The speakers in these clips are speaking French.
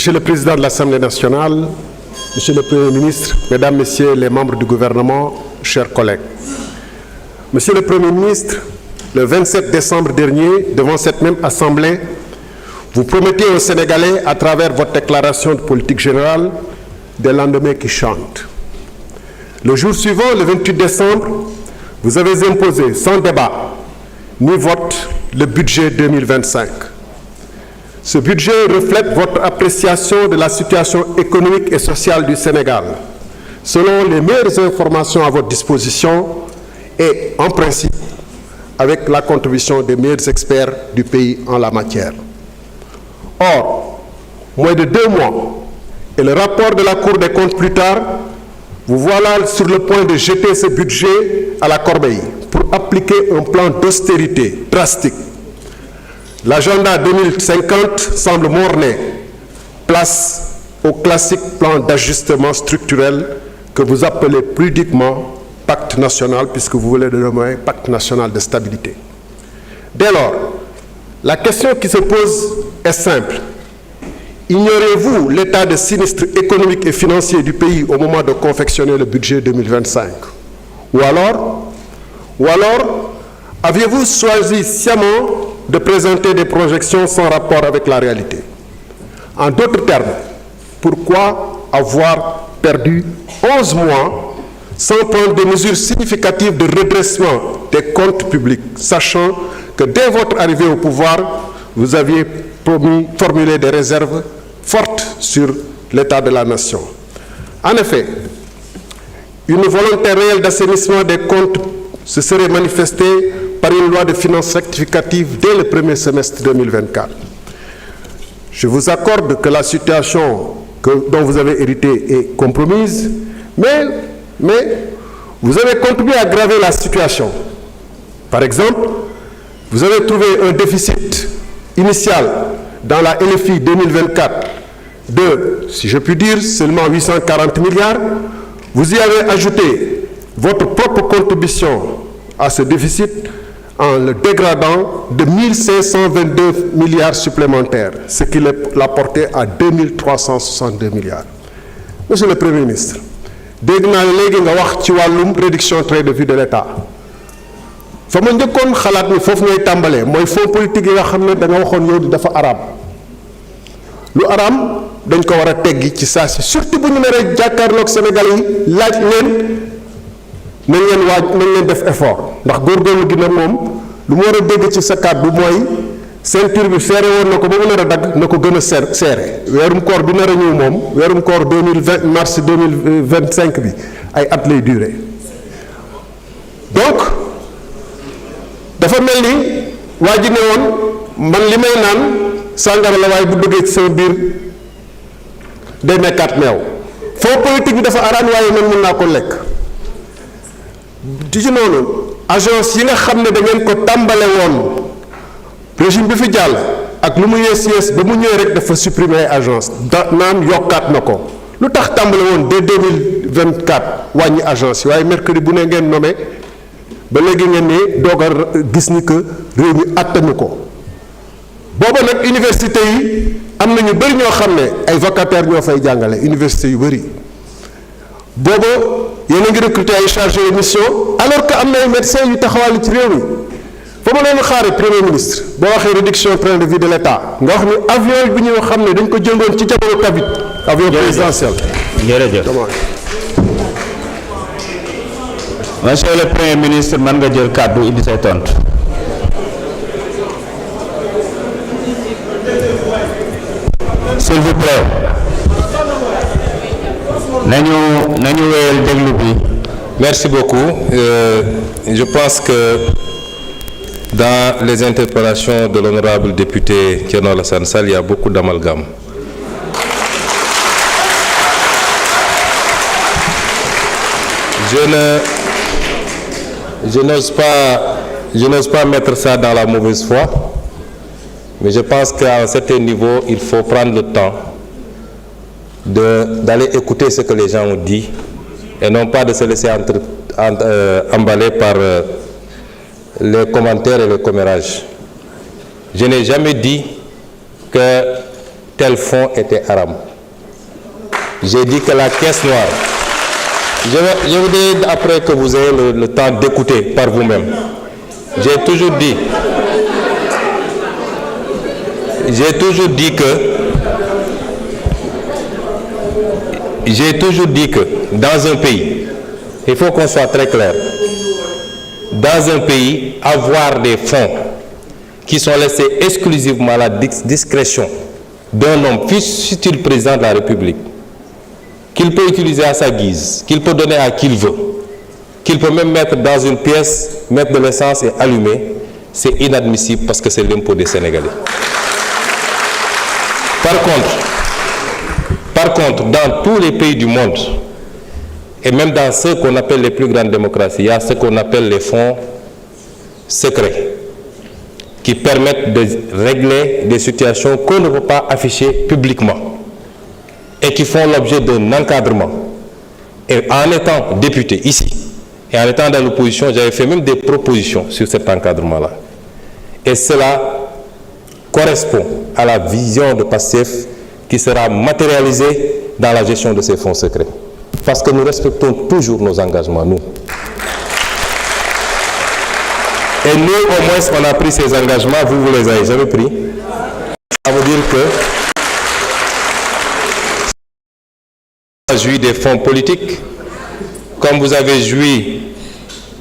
Monsieur le Président de l'Assemblée nationale, Monsieur le Premier ministre, Mesdames, Messieurs les membres du gouvernement, chers collègues. Monsieur le Premier ministre, le 27 décembre dernier, devant cette même Assemblée, vous promettez aux Sénégalais, à travers votre déclaration de politique générale, des lendemains qui chantent. Le jour suivant, le 28 décembre, vous avez imposé sans débat ni vote le budget 2025. Ce budget reflète votre appréciation de la situation économique et sociale du Sénégal, selon les meilleures informations à votre disposition et, en principe, avec la contribution des meilleurs experts du pays en la matière. Or, moins de 2 mois, et le rapport de la Cour des comptes plus tard, vous voilà sur le point de jeter ce budget à la corbeille pour appliquer un plan d'austérité drastique. L'agenda 2050 semble morné, place au classique plan d'ajustement structurel que vous appelez pudiquement pacte national, puisque vous voulez le nommer pacte national de stabilité. Dès lors, la question qui se pose est simple. Ignorez-vous l'état de sinistre économique et financier du pays au moment de confectionner le budget 2025? Ou alors, aviez-vous choisi sciemment de présenter des projections sans rapport avec la réalité? En d'autres termes, pourquoi avoir perdu 11 mois sans prendre des mesures significatives de redressement des comptes publics, sachant que dès votre arrivée au pouvoir, vous aviez formulé des réserves fortes sur l'état de la nation? En effet, une volonté réelle d'assainissement des comptes se serait manifestée par une loi de finances rectificative dès le premier semestre 2024. Je vous accorde que la situation dont vous avez hérité est compromise, mais vous avez contribué à aggraver la situation. Par exemple, vous avez trouvé un déficit initial dans la LFI 2024 de, si je puis dire, seulement 840 milliards. Vous y avez ajouté votre propre contribution à ce déficit en le dégradant de 1522 milliards supplémentaires, ce qui l'a porté à 2362 milliards. Monsieur le Premier ministre, dégg naa léegi nga wax ci wàllum réduction train de vie de l'État. fa ma njëkkoon xalaat ni foofu ngay tàmbalee mooy fonds politique yi nga xam ne da nga waxoon yow di dafa araam. Lu araam dañ ko war a teggi ci saa si, surtout bu ñu naree jàkkaarloog Sénégalais yi laaj leen nañ leen def effort, ndax góorgóorlu gi nag moom lu mu war a dégg ci sa kàddu mooy ceinture bi seere woon na ko ba mu nar a dagg na ko gën a seere. weerum koor bi nar a ñëw moom weerum koor 2020 mars 2025 bi ay at lay durer. Donc dafa mel ni waa ji ne woon man li may naan sàngara la waaye bu duggee ci sama biir day nekkaat meew. fonds politique bi dafa araan waaye man mën naa ko lekk. ci noonu agence yi nga xam ne da ngeen ko tàmbale woon régime bi fi jàll ak lu mu yées ba mu ñëwee rek dafa supprimer ay agence naan yokkaat na ko. lu tax tàmbale woon dès 2024 wàññi agence yi waaye mercredi bu ne ngeen nommé ba léegi ngeen ne doog a gis ni que réew mi attanu ko. booba nag université yi am na ñu bëri ñoo xam ne ay vacataires ñoo fay jàngale université yu bëri. booba yéen a ngi recruter ay chargés de mission alors que am na ay médecins yu taxawal ci réew mi. fa ma leen xaare premier ministre boo waxee réduction train de vie de l'État nga wax ni avion bi ñu xam ne dañ ko jëndoon ci jamono Covid. avion présidentiel. jërëjëf. Monsieur le Premier ministre, man nga jël kàddu indi say tontu. S'il vous plaît. nañu wéyal déglu bi. Merci beaucoup. Je pense que dans les interpellations de l'honorable député Thierno Alassane Sall, il y a beaucoup d'amalgame. Je n'ose pas mettre ça dans la mauvaise foi, mais je pense qu'à un certain niveau, il faut prendre le temps d'aller écouter ce que les gens ont dit et non pas de se laisser emballer par les commentaires et les commérages. Je n'ai jamais dit que tel fonds était haram. J'ai dit que la caisse noire, je vous dis après que vous ayez le temps d'écouter par vous-même. J'ai toujours dit que dans un pays, il faut qu'on soit très clair, dans un pays, avoir des fonds qui sont laissés exclusivement à la discrétion d'un homme, fût-il président de la République, qu'il peut utiliser à sa guise, qu'il peut donner à qui il veut, qu'il peut même mettre dans une pièce, mettre de l'essence et allumer, c'est inadmissible parce que c'est l'impôt des Sénégalais. Par contre, dans tous les pays du monde, et même dans ceux qu'on appelle les plus grandes démocraties, il y a ce qu'on appelle les fonds secrets, qui permettent de régler des situations qu'on ne peut pas afficher publiquement et qui font l'objet d'un encadrement. Et en étant député ici, et en étant dans l'opposition, j'avais fait même des propositions sur cet encadrement-là. Et cela correspond à la vision de PASTEF qui sera matérialisée dans la gestion de ces fonds secrets. Parce que nous respectons toujours nos engagements, nous. Et nous, au moins, on a pris ces engagements, vous les avez jamais pris. Ça veut dire que vous avez joui des fonds politiques, comme vous avez joui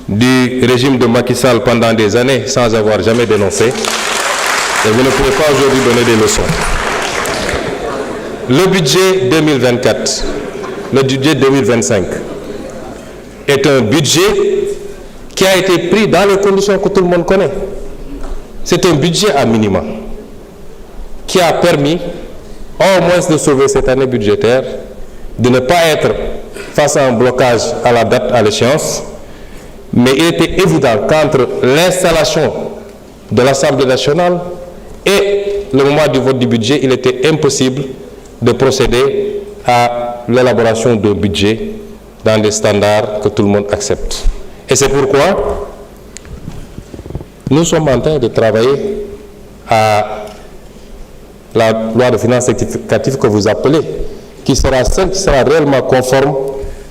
du régime de Macky Sall pendant des années sans avoir jamais dénoncé. Et vous ne pouvez pas aujourd'hui donner des leçons. Le budget 2024, le budget 2025 est un budget qui a été pris dans les conditions que tout le monde connaît. C'est un budget à minima qui a permis au moins de sauver cette année budgétaire, de ne pas être face à un blocage à la date, à l'échéance. Mais il était évident qu'entre l'installation de l'Assemblée nationale et le moment du vote du budget, il était impossible de procéder à l'élaboration d'un budget dans des standards que tout le monde accepte. Et c'est pourquoi nous sommes en train de travailler à la loi de finances rectificative que vous appelez, qui sera celle qui sera réellement conforme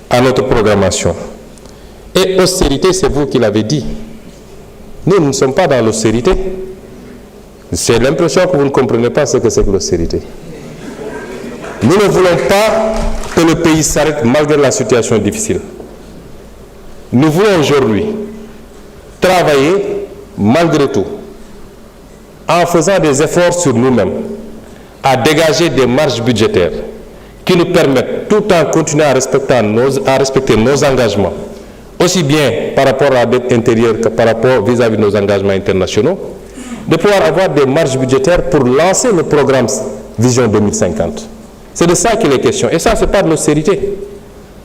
à notre programmation. Et austérité, c'est vous qui l'avez dit. Nous ne sommes pas dans l'austérité. C'est l'impression que vous ne comprenez pas ce que c'est que l'austérité. Nous ne voulons pas que le pays s'arrête malgré la situation difficile. Nous voulons aujourd'hui travailler malgré tout, en faisant des efforts sur nous-mêmes, à dégager des marges budgétaires qui nous permettent, tout en continuant à respecter nos engagements, aussi bien par rapport à la dette intérieure que par rapport vis-à-vis de nos engagements internationaux, de pouvoir avoir des marges budgétaires pour lancer le programme Vision 2050. C'est de ça qu'il est question. Et ça, ce n'est pas de l'austérité.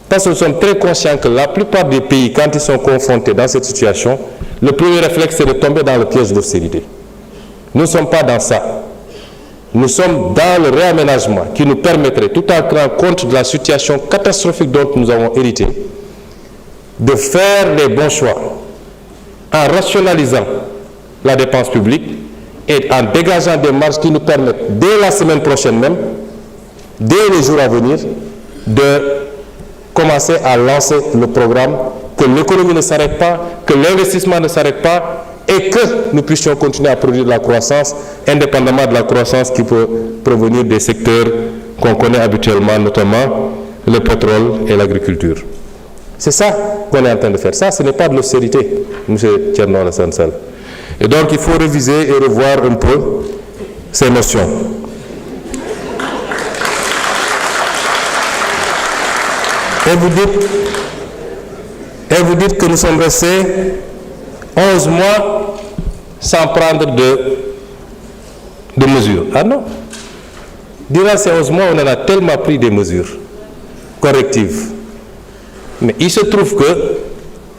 Parce que nous sommes très conscients que la plupart des pays, quand ils sont confrontés dans cette situation, le premier réflexe, c'est de tomber dans le piège de l'austérité. Nous ne sommes pas dans ça. Nous sommes dans le réaménagement qui nous permettrait, tout en tenant compte de la situation catastrophique dont nous avons hérité, de faire les bons choix en rationalisant la dépense publique et en dégageant des marges qui nous permettent, dès la semaine prochaine même, dès les jours à venir, de commencer à lancer le programme, que l'économie ne s'arrête pas, que l'investissement ne s'arrête pas et que nous puissions continuer à produire de la croissance, indépendamment de la croissance qui peut provenir des secteurs qu'on connaît habituellement, notamment le pétrole et l'agriculture. C'est ça qu'on est en train de faire. Ça, ce n'est pas de l'austérité, M. Thierno Alassane Sall. Et donc, il faut réviser et revoir un peu ces notions. Et vous dites que nous sommes restés 11 mois sans prendre de mesures. Ah non. Durant ces 11 mois, on en a tellement pris des mesures correctives. Mais il se trouve que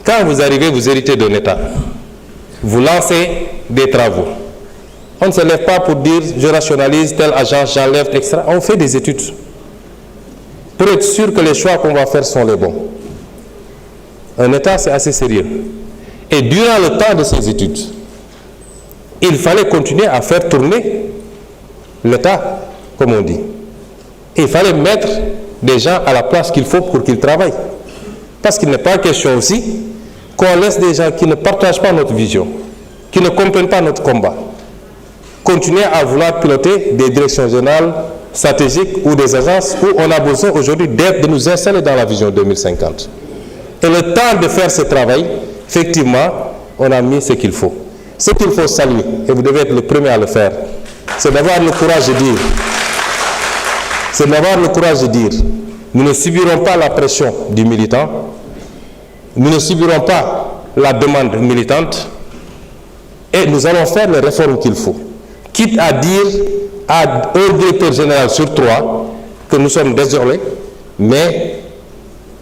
quand vous arrivez, vous héritez d'un État. Vous lancez des travaux. On ne se lève pas pour dire je rationalise telle agence, j'enlève, etc. On fait des études pour être sûr que les choix qu'on va faire sont les bons. Un État, c'est assez sérieux. Et durant le temps de ces études, il fallait continuer à faire tourner l'État. comme on dit. Et il fallait mettre des gens à la place qu'il faut pour qu'ils travaillent. Parce qu'il n'est pas question aussi qu'on laisse des gens qui ne partagent pas notre vision, qui ne comprennent pas notre combat, continuer à vouloir piloter des directions générales stratégiques ou des agences où on a besoin aujourd'hui de nous installer dans la vision 2050. Et le temps de faire ce travail, effectivement, on a mis ce qu'il faut. Ce qu'il faut saluer, et vous devez être le premier à le faire, c'est d'avoir le courage de dire, nous ne subirons pas la pression du militant, nous ne subirons pas la demande militante, et nous allons faire les réformes qu'il faut. Quitte à dire à un directeur général sur 3 que nous sommes désolés, mais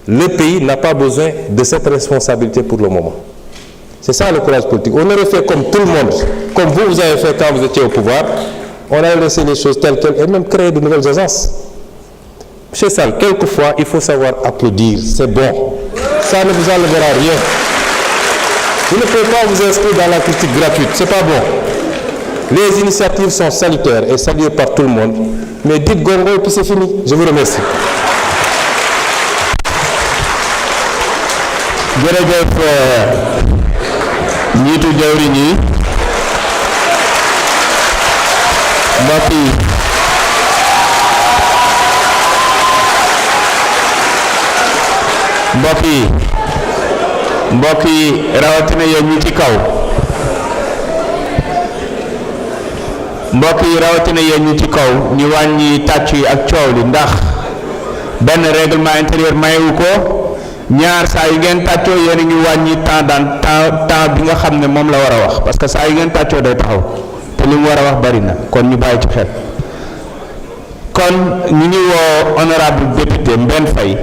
le pays n'a pas besoin de cette responsabilité pour le moment. C'est ça le courage politique. On aurait fait comme tout le monde, comme vous avez fait quand vous étiez au pouvoir, on a laissé les choses telles quelles et même créé de nouvelles agences. Chez Sall, quelquefois, il faut savoir applaudir, c'est bon. Ça ne vous enlèvera rien. Vous ne pouvez pas vous inscrire dans la critique gratuite, c'est pas bon. Les initiatives sont salutaires et saluées par tout le monde, mais dites gongo et puis c'est fini. Je vous remercie. jërëjëf njiitu jawriñ yi mbokk yi rawatina yéen ñi ci kaw ñu wàññi tàcc yi ak coow li ndax benn règlement intérieur mayewu ko ñaar saa yu ngeen tàccoo yéen a ngi wàññi temps bi nga xam ne moom la war a wax parce que saa yu ngeen tàccoo day taxaw te li mu war a wax bari na kon ñu bàyyi ci xel kon ñu ngi woo honorable député Mbène Faye